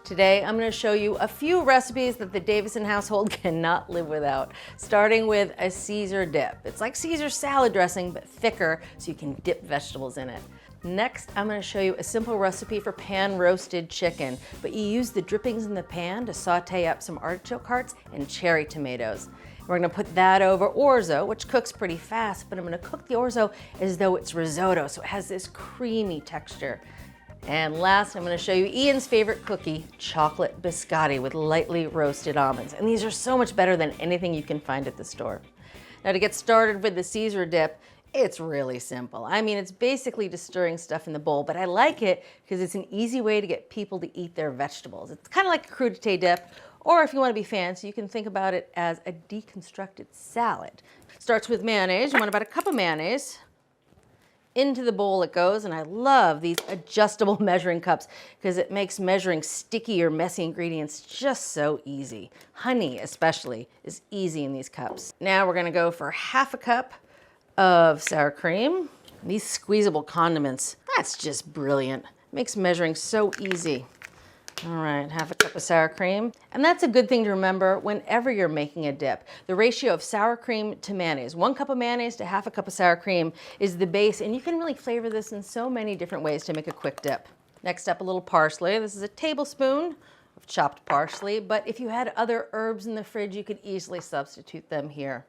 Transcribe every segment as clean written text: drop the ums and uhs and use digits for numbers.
Today, I'm going to show you a few recipes that the Davison household cannot live without, starting with a Caesar dip. It's like Caesar salad dressing, but thicker, so you can dip vegetables in it. Next, I'm going to show you a simple recipe for pan-roasted chicken, but you use the drippings in the pan to saute up some artichoke hearts and cherry tomatoes. We're going to put that over orzo, which cooks pretty fast, but I'm going to cook the orzo as though it's risotto, so it has this creamy texture. And last, I'm going to show you Ian's favorite cookie, chocolate biscotti with lightly roasted almonds. And these are so much better than anything you can find at the store. Now, to get started with the Caesar dip, it's really simple. I mean, it's basically just stirring stuff in the bowl, but I like it because it's an easy way to get people to eat their vegetables. It's kind of like a crudité dip, or if you want to be fancy, you can think about it as a deconstructed salad. It starts with mayonnaise. You want about a cup of mayonnaise. Into the bowl it goes, and I love these adjustable measuring cups because it makes measuring sticky or messy ingredients just so easy. Honey, especially, is easy in these cups. Now we're gonna go for half a cup of sour cream. These squeezable condiments, that's just brilliant. Makes measuring so easy. All right, half a cup of sour cream. And that's a good thing to remember whenever you're making a dip. The ratio of sour cream to mayonnaise, 1 cup of mayonnaise to half a cup of sour cream is the base, and you can really flavor this in so many different ways to make a quick dip. Next up, a little parsley. This is a tablespoon of chopped parsley, but if you had other herbs in the fridge, you could easily substitute them here.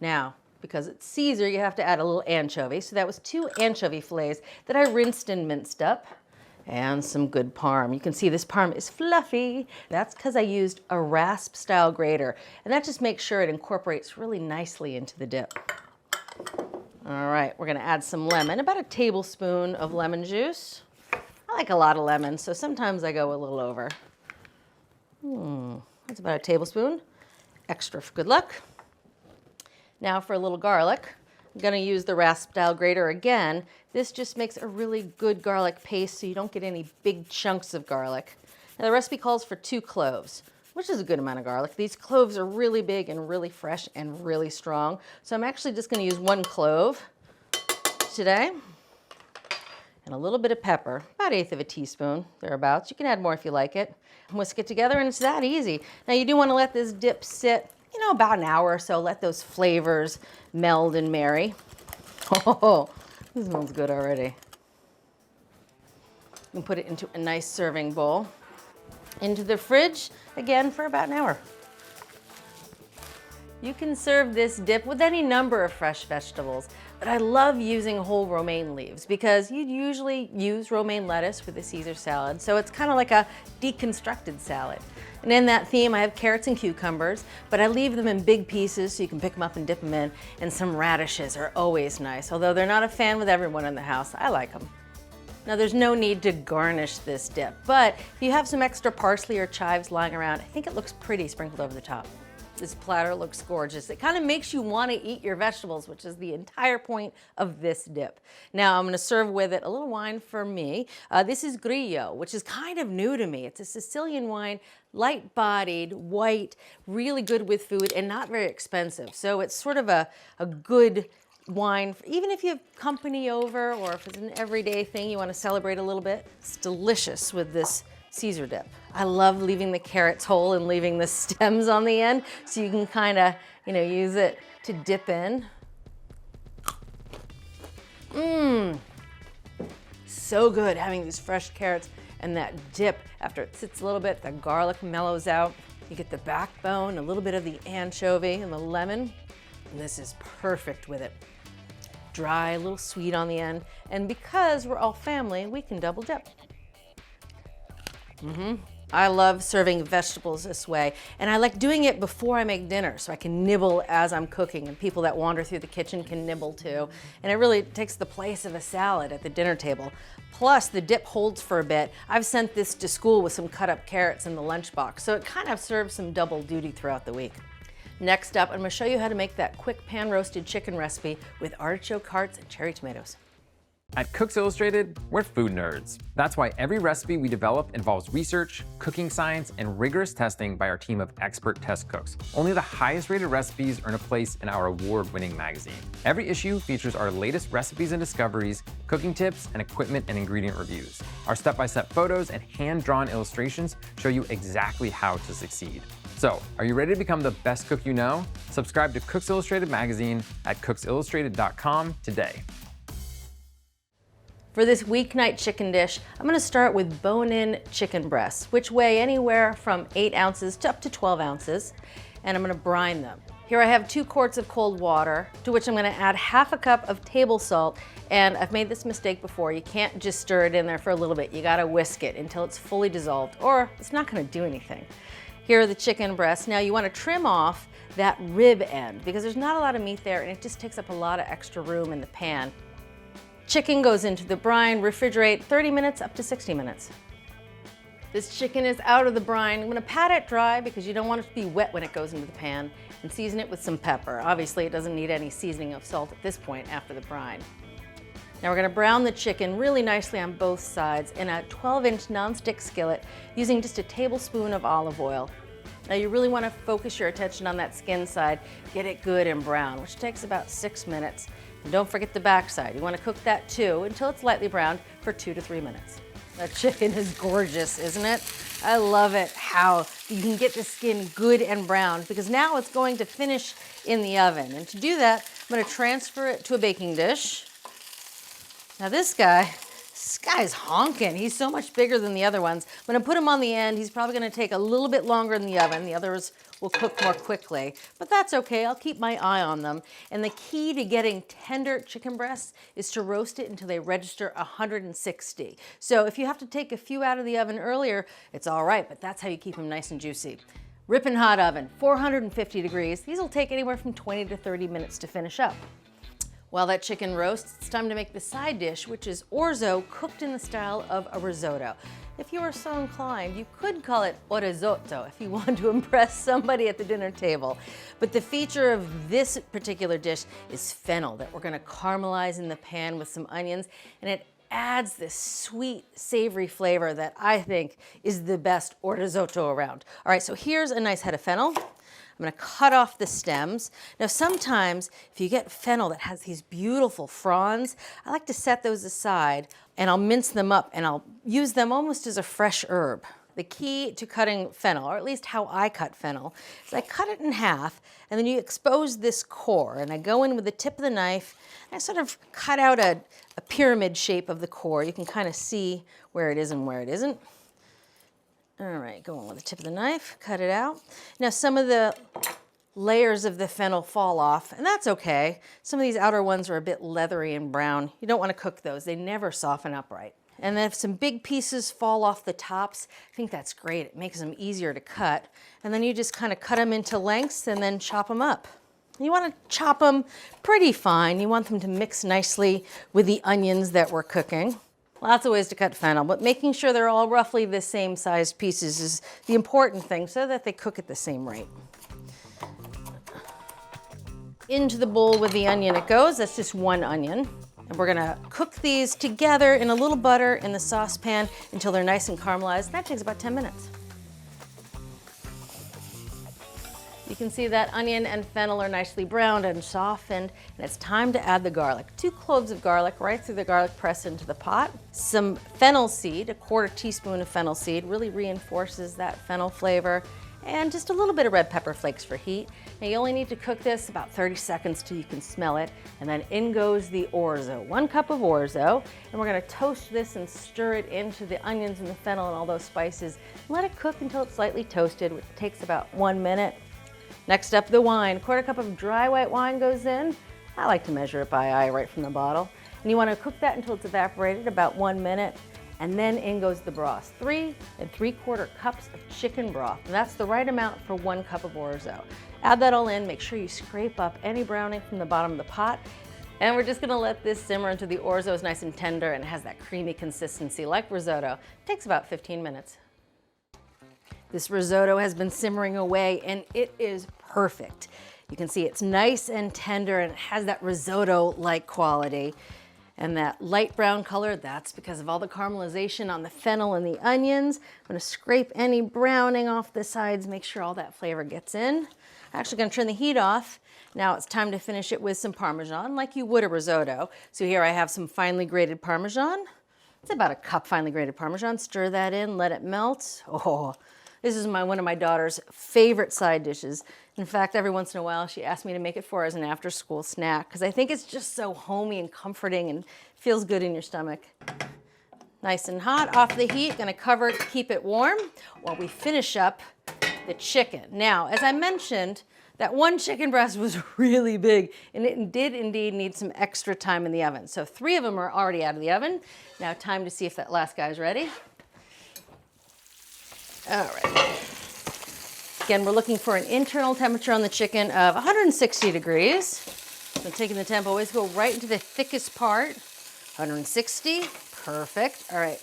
Now, because it's Caesar, you have to add a little anchovy. So that was 2 anchovy fillets that I rinsed and minced up. And some good parm. You can see this parm is fluffy. That's because I used a rasp style grater, and that just makes sure it incorporates really nicely into the dip. All right, we're gonna add some lemon, about a tablespoon of lemon juice. I like a lot of lemon, so sometimes I go a little over. That's about a tablespoon, extra for good luck. Now for a little garlic. I'm gonna use the rasp style grater again. This just makes a really good garlic paste so you don't get any big chunks of garlic. Now the recipe calls for 2 cloves, which is a good amount of garlic. These cloves are really big and really fresh and really strong. So I'm actually just gonna use 1 clove today. And a little bit of pepper, about 1/8 of a teaspoon, thereabouts. You can add more if you like it. Whisk it together and it's that easy. Now you do wanna let this dip sit, about an hour or so, let those flavors meld and marry. Oh, this smells good already. You can put it into a nice serving bowl. Into the fridge, again, for about an hour. You can serve this dip with any number of fresh vegetables, but I love using whole romaine leaves because you'd usually use romaine lettuce with a Caesar salad, so it's kind of like a deconstructed salad. And in that theme, I have carrots and cucumbers, but I leave them in big pieces so you can pick them up and dip them in, and some radishes are always nice, although they're not a fan with everyone in the house. I like them. Now there's no need to garnish this dip, but if you have some extra parsley or chives lying around, I think it looks pretty sprinkled over the top. This platter looks gorgeous. It kind of makes you want to eat your vegetables, which is the entire point of this dip. Now I'm going to serve with it a little wine for me. This is Grillo, which is kind of new to me. It's a Sicilian wine, light-bodied, white, really good with food, and not very expensive. So it's sort of a good wine, even if you have company over or if it's an everyday thing you want to celebrate a little bit. It's delicious with this Caesar dip. I love leaving the carrots whole and leaving the stems on the end so you can kind of, use it to dip in. So good having these fresh carrots and that dip. After it sits a little bit, the garlic mellows out. You get the backbone, a little bit of the anchovy and the lemon, and this is perfect with it. Dry, a little sweet on the end, and because we're all family, we can double dip. I love serving vegetables this way, and I like doing it before I make dinner so I can nibble as I'm cooking, and people that wander through the kitchen can nibble too. And it really takes the place of a salad at the dinner table. Plus, the dip holds for a bit. I've sent this to school with some cut up carrots in the lunchbox, so it kind of serves some double duty throughout the week. Next up, I'm going to show you how to make that quick pan roasted chicken recipe with artichoke hearts and cherry tomatoes. At Cooks Illustrated, we're food nerds. That's why every recipe we develop involves research, cooking science, and rigorous testing by our team of expert test cooks. Only the highest rated recipes earn a place in our award-winning magazine. Every issue features our latest recipes and discoveries, cooking tips, and equipment and ingredient reviews. Our step-by-step photos and hand-drawn illustrations show you exactly how to succeed. So, are you ready to become the best cook you know? Subscribe to Cooks Illustrated magazine at cooksillustrated.com today. For this weeknight chicken dish, I'm gonna start with bone-in chicken breasts, which weigh anywhere from 8 ounces to up to 12 ounces, and I'm gonna brine them. Here I have 2 quarts of cold water, to which I'm gonna add half a cup of table salt, and I've made this mistake before. You can't just stir it in there for a little bit. You gotta whisk it until it's fully dissolved, or it's not gonna do anything. Here are the chicken breasts. Now you wanna trim off that rib end, because there's not a lot of meat there, and it just takes up a lot of extra room in the pan. Chicken goes into the brine, refrigerate 30 minutes up to 60 minutes. This chicken is out of the brine. I'm gonna pat it dry because you don't want it to be wet when it goes into the pan, and season it with some pepper. Obviously, it doesn't need any seasoning of salt at this point after the brine. Now we're gonna brown the chicken really nicely on both sides in a 12-inch nonstick skillet using just a tablespoon of olive oil. Now you really wanna focus your attention on that skin side, get it good and brown, which takes about 6 minutes. And don't forget the back side. You want to cook that too until it's lightly browned for 2 to 3 minutes. That chicken is gorgeous, isn't it? I love it how you can get the skin good and brown, because now it's going to finish in the oven. And to do that, I'm going to transfer it to a baking dish. Now this guy's honking. He's so much bigger than the other ones. I'm going to put him on the end. He's probably going to take a little bit longer in the oven. The others will cook more quickly, but that's okay. I'll keep my eye on them. And the key to getting tender chicken breasts is to roast it until they register 160. So if you have to take a few out of the oven earlier, it's all right, but that's how you keep them nice and juicy. Ripping hot oven, 450 degrees. These will take anywhere from 20 to 30 minutes to finish up. While that chicken roasts, it's time to make the side dish, which is orzo cooked in the style of a risotto. If you are so inclined, you could call it orzotto if you want to impress somebody at the dinner table. But the feature of this particular dish is fennel that we're gonna caramelize in the pan with some onions, and it adds this sweet, savory flavor that I think is the best orzotto around. All right, so here's a nice head of fennel. I'm gonna cut off the stems. Now sometimes if you get fennel that has these beautiful fronds, I like to set those aside and I'll mince them up and I'll use them almost as a fresh herb. The key to cutting fennel, or at least how I cut fennel, is I cut it in half and then you expose this core, and I go in with the tip of the knife and I sort of cut out a pyramid shape of the core. You can kind of see where it is and where it isn't. All right, go on with the tip of the knife, cut it out. Now some of the layers of the fennel fall off, and that's okay. Some of these outer ones are a bit leathery and brown. You don't want to cook those. They never soften up right. And then if some big pieces fall off the tops, I think that's great. It makes them easier to cut. And then you just kind of cut them into lengths and then chop them up. You want to chop them pretty fine. You want them to mix nicely with the onions that we're cooking. Lots of ways to cut fennel, but making sure they're all roughly the same sized pieces is the important thing so that they cook at the same rate. Into the bowl with the onion it goes. That's just one onion. And we're gonna cook these together in a little butter in the saucepan until they're nice and caramelized. That takes about 10 minutes. You can see that onion and fennel are nicely browned and softened, and it's time to add the garlic. 2 cloves of garlic right through the garlic press into the pot. Some fennel seed, a 1/4 teaspoon of fennel seed, really reinforces that fennel flavor, and just a little bit of red pepper flakes for heat. Now you only need to cook this about 30 seconds till you can smell it, and then in goes the orzo. 1 cup of orzo, and we're gonna toast this and stir it into the onions and the fennel and all those spices. Let it cook until it's slightly toasted, which takes about 1 minute. Next up, the wine. 1/4 cup of dry white wine goes in. I like to measure it by eye right from the bottle. And you want to cook that until it's evaporated, about 1 minute. And then in goes the broth. 3 3/4 cups of chicken broth. And that's the right amount for 1 cup of orzo. Add that all in. Make sure you scrape up any browning from the bottom of the pot. And we're just gonna let this simmer until the orzo is nice and tender and has that creamy consistency like risotto. It takes about 15 minutes. This risotto has been simmering away and it is perfect. You can see it's nice and tender and it has that risotto-like quality. And that light brown color, that's because of all the caramelization on the fennel and the onions. I'm gonna scrape any browning off the sides, make sure all that flavor gets in. I'm actually gonna turn the heat off. Now it's time to finish it with some Parmesan, like you would a risotto. So here I have some finely grated Parmesan. It's about a cup finely grated Parmesan. Stir that in, let it melt. Oh, this is one of my daughter's favorite side dishes. In fact, every once in a while, she asks me to make it for her as an after-school snack because I think it's just so homey and comforting and feels good in your stomach. Nice and hot, off the heat. Gonna cover it to keep it warm while we finish up the chicken. Now, as I mentioned, that one chicken breast was really big, and it did indeed need some extra time in the oven. So 3 of them are already out of the oven. Now time to see if that last guy's ready. All right. Again, we're looking for an internal temperature on the chicken of 160 degrees. So taking the temp, always go right into the thickest part. 160, perfect. All right.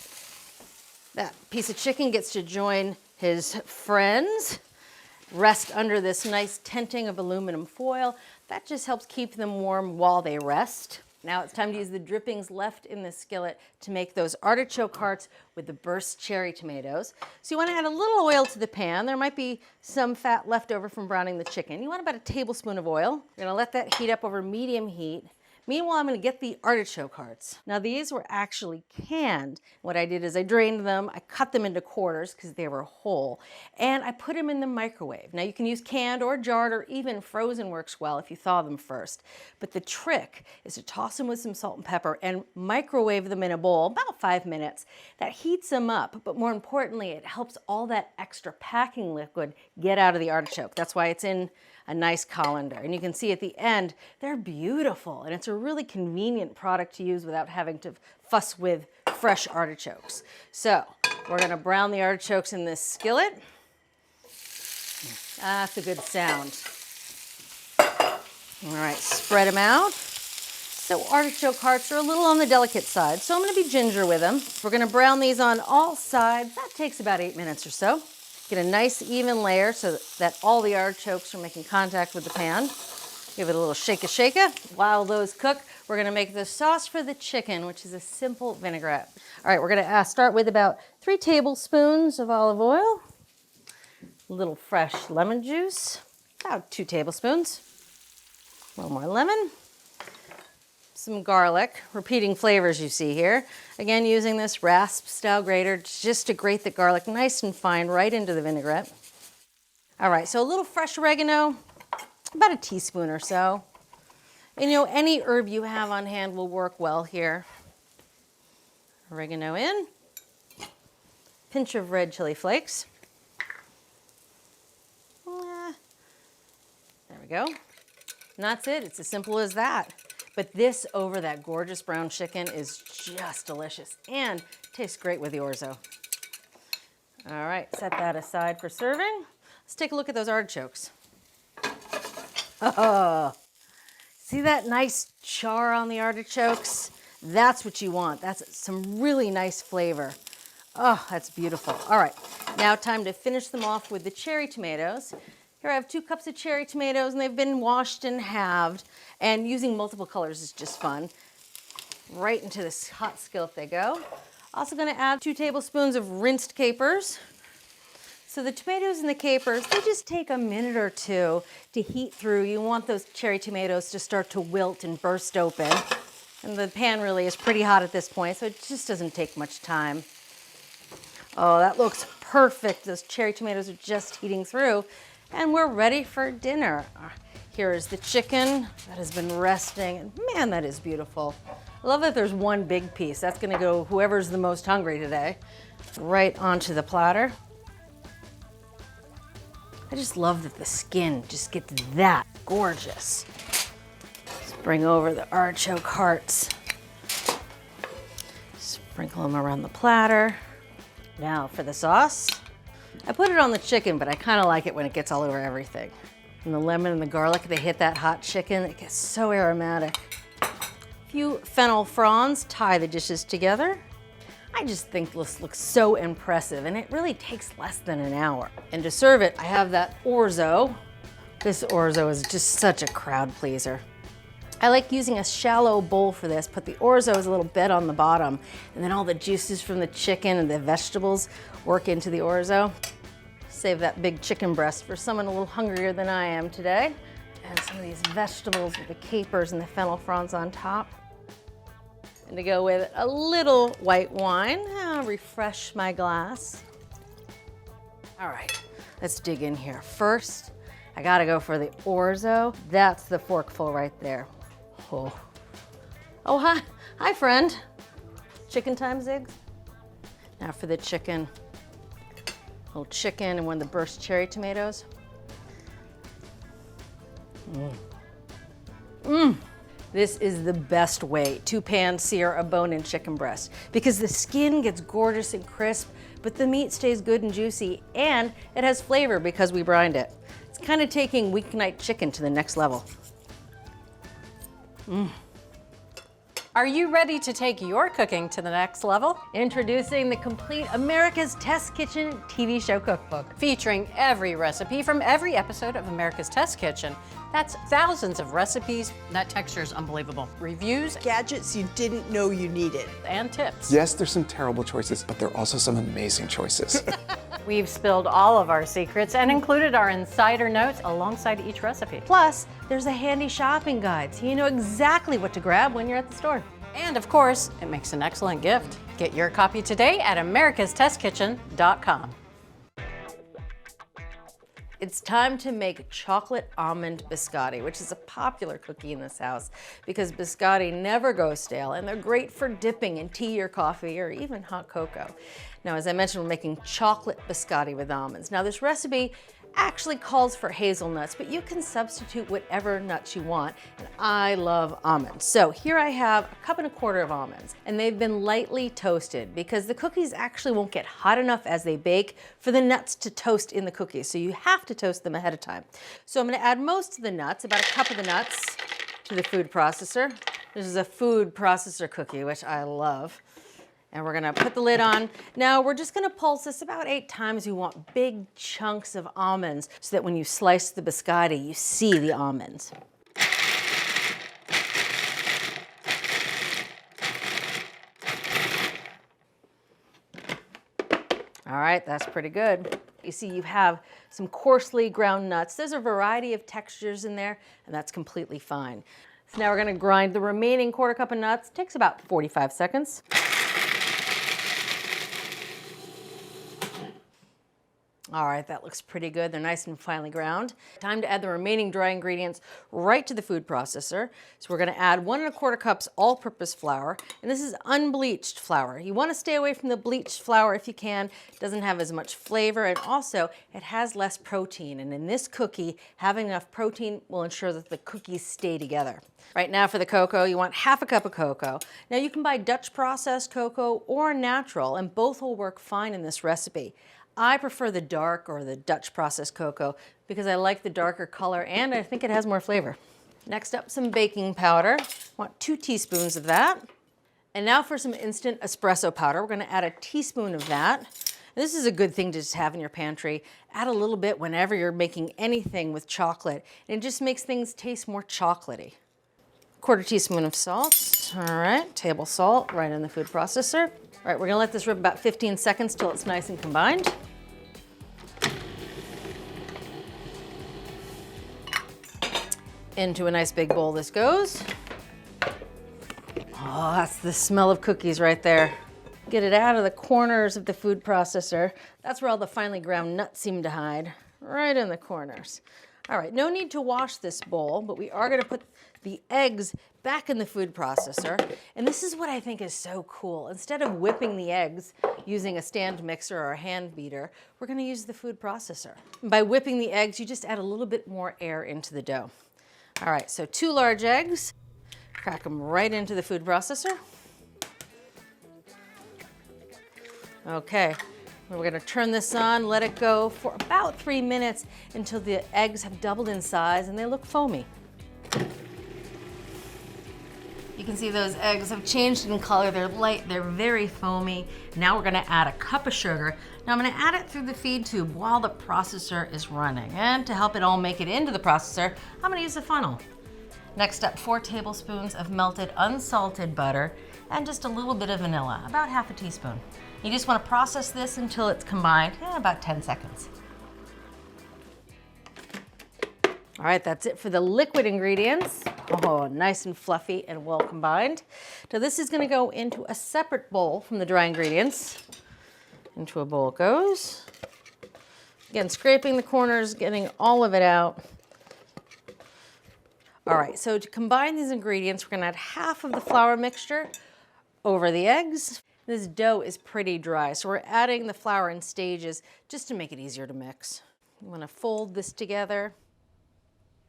That piece of chicken gets to join his friends. Rest under this nice tenting of aluminum foil. That just helps keep them warm while they rest. Now it's time to use the drippings left in the skillet to make those artichoke hearts with the burst cherry tomatoes. So you want to add a little oil to the pan. There might be some fat left over from browning the chicken. You want about a tablespoon of oil. You're going to let that heat up over medium heat. Meanwhile, I'm going to get the artichoke hearts. Now these were actually canned. What I did is I drained them, I cut them into quarters because they were whole, and I put them in the microwave. Now you can use canned or jarred or even frozen works well if you thaw them first. But the trick is to toss them with some salt and pepper and microwave them in a bowl about 5 minutes. That heats them up, but more importantly, it helps all that extra packing liquid get out of the artichoke. That's why it's in a nice colander. And you can see at the end, they're beautiful. And it's a really convenient product to use without having to fuss with fresh artichokes. So we're gonna brown the artichokes in this skillet. That's a good sound. All right, spread them out. So artichoke hearts are a little on the delicate side, so I'm gonna be ginger with them. We're gonna brown these on all sides. That takes about 8 minutes or so. Get a nice even layer so that all the artichokes are making contact with the pan. Give it a little shake-a-shake-a. While those cook, we're gonna make the sauce for the chicken, which is a simple vinaigrette. All right, we're gonna start with about 3 tablespoons of olive oil, a little fresh lemon juice, about 2 tablespoons, a little more lemon, some garlic, repeating flavors you see here. Again, using this rasp style grater just to grate the garlic nice and fine right into the vinaigrette. All right, so a little fresh oregano, about a teaspoon or so. And any herb you have on hand will work well here. Oregano in, pinch of red chili flakes. There we go. And that's it, it's as simple as that. But this over that gorgeous brown chicken is just delicious and tastes great with the orzo. All right, set that aside for serving. Let's take a look at those artichokes. Oh, see that nice char on the artichokes? That's what you want. That's some really nice flavor. Oh, that's beautiful. All right, now time to finish them off with the cherry tomatoes. Here I have 2 cups of cherry tomatoes, and they've been washed and halved, and using multiple colors is just fun. Right into this hot skillet they go. Also gonna add 2 tablespoons of rinsed capers. So the tomatoes and the capers, they just take a minute or 2 to heat through. You want those cherry tomatoes to start to wilt and burst open. And the pan really is pretty hot at this point, so it just doesn't take much time. Oh, that looks perfect. Those cherry tomatoes are just heating through. And we're ready for dinner. Here is the chicken that has been resting. And man, that is beautiful. I love that there's one big piece. That's gonna go whoever's the most hungry today. Right onto the platter. I just love that the skin just gets that gorgeous. Let's bring over the artichoke hearts. Sprinkle them around the platter. Now for the sauce. I put it on the chicken, but I kind of like it when it gets all over everything. And the lemon and the garlic, they hit that hot chicken. It gets so aromatic. A few fennel fronds tie the dishes together. I just think this looks so impressive, and it really takes less than an hour. And to serve it, I have that orzo. This orzo is just such a crowd pleaser. I like using a shallow bowl for this. Put the orzo as a little bed on the bottom, and then all the juices from the chicken and the vegetables work into the orzo. Save that big chicken breast for someone a little hungrier than I am today. And some of these vegetables with the capers and the fennel fronds on top. And to go with it, a little white wine. I'll refresh my glass. All right, let's dig in here. First, I gotta go for the orzo. That's the forkful right there. Oh, hi, friend. Chicken time, Ziggs? Now for the chicken. A little chicken and one of the burst cherry tomatoes. This is the best way to pan sear a bone-in chicken breast because the skin gets gorgeous and crisp, but the meat stays good and juicy, and it has flavor because we brined it. It's kind of taking weeknight chicken to the next level. Are you ready to take your cooking to the next level? Introducing the complete America's Test Kitchen TV show cookbook. Featuring every recipe from every episode of America's Test Kitchen. That's thousands of recipes. That texture is unbelievable. Reviews Gadgets you didn't know you needed. and tips. Yes, there's some terrible choices, but there are also some amazing choices. We've spilled all of our secrets and included our insider notes alongside each recipe. Plus, there's a handy shopping guide so you know exactly what to grab when you're at the store. And of course, it makes an excellent gift. Get your copy today at americastestkitchen.com. It's time to make chocolate almond biscotti, which is a popular cookie in this house because biscotti never go stale and they're great for dipping in tea or coffee or even hot cocoa. Now, as I mentioned, we're making chocolate biscotti with almonds. Now, this recipe actually calls for hazelnuts, but you can substitute whatever nuts you want, and I love almonds. So here I have 1.25 cups of almonds, and they've been lightly toasted because the cookies actually won't get hot enough as they bake for the nuts to toast in the cookies, so you have to toast them ahead of time. So I'm gonna add most of the nuts, about 1 cup of the nuts, to the food processor. This is a food processor cookie, which I love. And we're gonna put the lid on. Now we're just gonna pulse this about 8 times. We want big chunks of almonds so that when you slice the biscotti, you see the almonds. All right, that's pretty good. You see you have some coarsely ground nuts. There's a variety of textures in there, and that's completely fine. So now we're gonna grind the remaining 1/4 cup of nuts. It takes about 45 seconds. All right, that looks pretty good. They're nice and finely ground. Time to add the remaining dry ingredients right to the food processor. So we're gonna add 1¼ cups all-purpose flour, and this is unbleached flour. You wanna stay away from the bleached flour if you can. It doesn't have as much flavor, and also it has less protein. And in this cookie, having enough protein will ensure that the cookies stay together. Right now for the cocoa, you want 1/2 cup of cocoa. Now you can buy Dutch processed cocoa or natural, and both will work fine in this recipe. I prefer the dark or the Dutch processed cocoa because I like the darker color and I think it has more flavor. Next up, some baking powder. I want 2 teaspoons of that. And now for some instant espresso powder. We're gonna add a teaspoon of that. This is a good thing to just have in your pantry. Add a little bit whenever you're making anything with chocolate. And it just makes things taste more chocolatey. 1/4 teaspoon of salt. All right, table salt right in the food processor. All right, we're gonna let this rip about 15 seconds till it's nice and combined. Into a nice big bowl this goes. Oh, that's the smell of cookies right there. Get it out of the corners of the food processor. That's where all the finely ground nuts seem to hide, right in the corners. All right, no need to wash this bowl, but we are gonna put the eggs back in the food processor. And this is what I think is so cool. Instead of whipping the eggs using a stand mixer or a hand beater, we're gonna use the food processor. And by whipping the eggs, you just add a little bit more air into the dough. All right, so 2 large eggs, crack them right into the food processor. Okay, we're gonna turn this on, let it go for about 3 minutes until the eggs have doubled in size and they look foamy. You can see those eggs have changed in color. They're light, they're very foamy. Now we're gonna add a cup of sugar. Now I'm gonna add it through the feed tube while the processor is running. And to help it all make it into the processor, I'm gonna use a funnel. Next up, 4 tablespoons of melted unsalted butter and just a little bit of vanilla, about half a teaspoon. You just want to process this until it's combined in about 10 seconds. All right, that's it for the liquid ingredients. Oh, nice and fluffy and well combined. Now this is going to go into a separate bowl from the dry ingredients. Into a bowl it goes. Again, scraping the corners, getting all of it out. All right, so to combine these ingredients, we're going to add half of the flour mixture over the eggs. This dough is pretty dry, so we're adding the flour in stages just to make it easier to mix. You want to fold this together.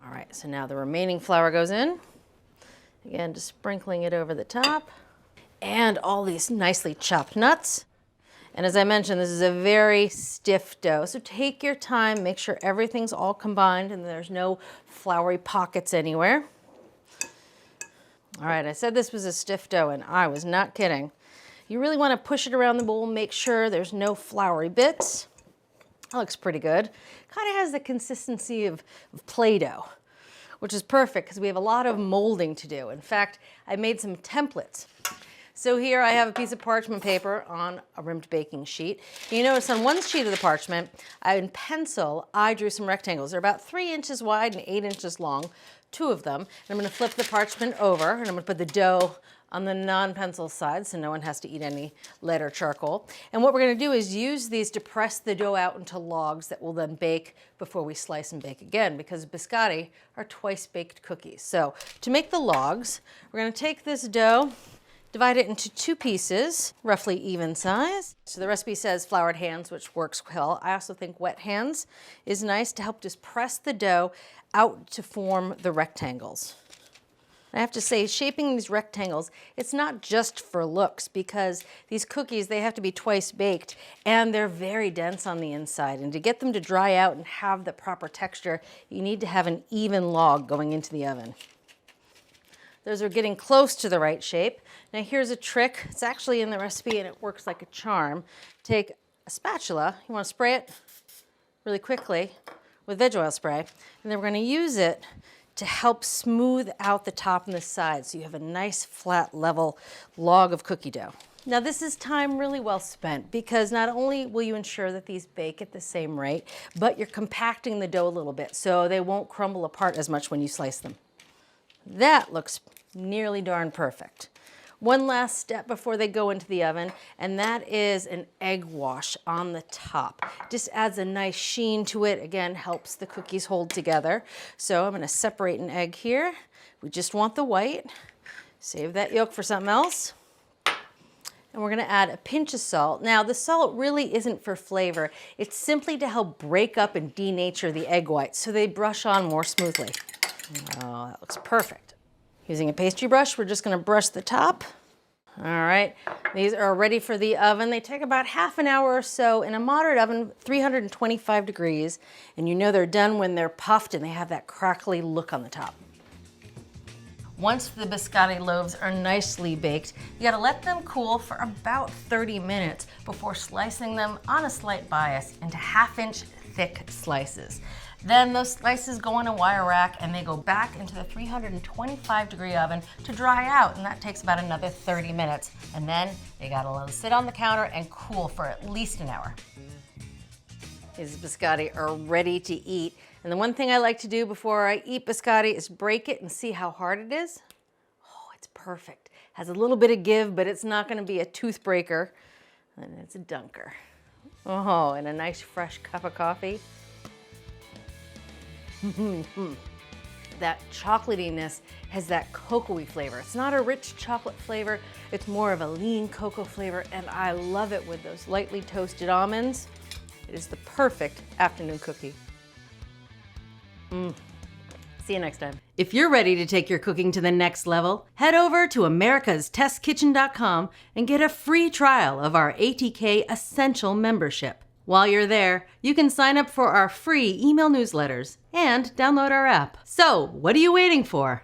All right, so now the remaining flour goes in. Again, just sprinkling it over the top. And all these nicely chopped nuts. And as I mentioned, this is a very stiff dough, so take your time, make sure everything's all combined and there's no floury pockets anywhere. All right, I said this was a stiff dough and I was not kidding. You really want to push it around the bowl, make sure there's no floury bits. That looks pretty good. Kind of has the consistency of Play-Doh, which is perfect because we have a lot of molding to do. In fact, I made some templates. So here I have a piece of parchment paper on a rimmed baking sheet. You notice on one sheet of the parchment, in pencil, I drew some rectangles. They're about 3 inches wide and 8 inches long, 2 of them. And I'm going to flip the parchment over and I'm going to put the dough on the non-pencil side so no one has to eat any lead or charcoal. And what we're going to do is use these to press the dough out into logs that will then bake before we slice and bake again, because biscotti are twice baked cookies. So to make the logs, we're going to take this dough, divide it into 2 pieces, roughly even size. So the recipe says floured hands, which works well. I also think wet hands is nice to help just press the dough out to form the rectangles. I have to say, shaping these rectangles, it's not just for looks, because these cookies, they have to be twice baked and they're very dense on the inside. And to get them to dry out and have the proper texture, you need to have an even log going into the oven. Those are getting close to the right shape. Now here's a trick. It's actually in the recipe and it works like a charm. Take a spatula, you want to spray it really quickly with veg oil spray, and then we're going to use it to help smooth out the top and the sides so you have a nice flat level log of cookie dough. Now this is time really well spent, because not only will you ensure that these bake at the same rate, but you're compacting the dough a little bit so they won't crumble apart as much when you slice them. That looks nearly darn perfect. One last step before they go into the oven, and that is an egg wash on the top. Just adds a nice sheen to it. Again, helps the cookies hold together. So I'm going to separate an egg here. We just want the white. Save that yolk for something else. And we're going to add a pinch of salt. Now, the salt really isn't for flavor. It's simply to help break up and denature the egg whites so they brush on more smoothly. Oh, that looks perfect. Using a pastry brush, we're just going to brush the top. All right, these are ready for the oven. They take about half an hour or so in a moderate oven, 325 degrees. And you know they're done when they're puffed and they have that crackly look on the top. Once the biscotti loaves are nicely baked, you gotta let them cool for about 30 minutes before slicing them on a slight bias into 1/2-inch thick slices. Then those slices go in a wire rack and they go back into the 325-degree oven to dry out, and that takes about another 30 minutes. And then they gotta let them sit on the counter and cool for at least an hour. These biscotti are ready to eat. And the one thing I like to do before I eat biscotti is break it and see how hard it is. Oh, it's perfect. Has a little bit of give, but it's not gonna be a tooth breaker. And it's a dunker. Oh, and a nice fresh cup of coffee. That chocolatiness has that cocoa-y flavor. It's not a rich chocolate flavor, it's more of a lean cocoa flavor, and I love it with those lightly toasted almonds. It is the perfect afternoon cookie. See you next time. If you're ready to take your cooking to the next level, head over to americastestkitchen.com and get a free trial of our ATK Essential membership. While you're there, you can sign up for our free email newsletters and download our app. So, what are you waiting for?